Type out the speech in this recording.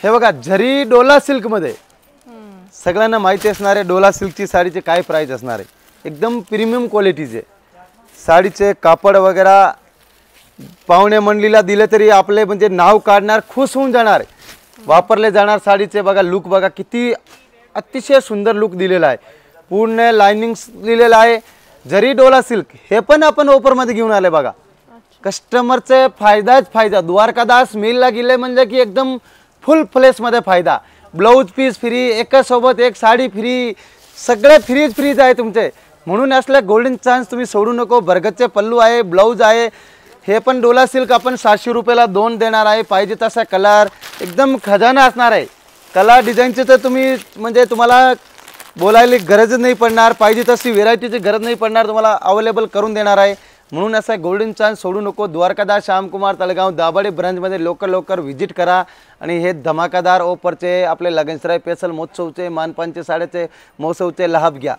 हे बघा जरी डोला सिल्क मध्ये सगळ्यांना माहिती असणार आहे डोला सिल्कची साडीचे काय प्राइस असणार आहे। एकदम प्रीमियम क्वालिटीचे साडीचे कापड वगैरे पाहुणे मंडळीला दिले तरी आपले म्हणजे नाव काढणार, खुश होऊन जाणार, वापरले जाणार साडीचे। बघा लुक बघा किती अतिशय सुंदर लुक दिलेला आहे, पूर्ण लाइनिंग दिलेला आहे। जरी डोला सिल्क हे पण आपण ऑफर मध्ये घेऊन आले बघा। कस्टमरचे फायदाच फायदा, द्वारकादास मिलला गेले म्हणजे की एकदम फुल फ्लेस मध्ये फायदा। ब्लाउज पीस फ्री, एका सोबत एक साडी फ्री, सगळे फ्रीज आहे तुमचे। म्हणून असले गोल्डन चान्स तुम्ही सोडू नको। बरगतचे पल्लू आहे, ब्लाउज आहे, हे पण डोला सिल्क आपण 700 रुपयाला 2 देणार आहे। पाहिजे तसा कलर एकदम खजाना असणार आहे। कलर डिझाईनचे तर तुम्ही म्हणजे तुम्हाला बोलायला गरज नाही पडणार, पाहिजे तशी व्हेरायटीची गरज नाही पडणार, तुम्हाला अवेलेबल करून देणार आहे। म्हणून असा गोल्डन चान्स सोडू नको। द्वारकादास श्यामकुमार तळेगाव दाभाडे ब्रांचमध्ये लवकर व्हिजिट करा आणि हे धमाकादार ऑफरचे आपले लगनसराय स्पेशल महोत्सवचे, मानपानचे साड्याचे महोत्सवचे लाभ घ्या।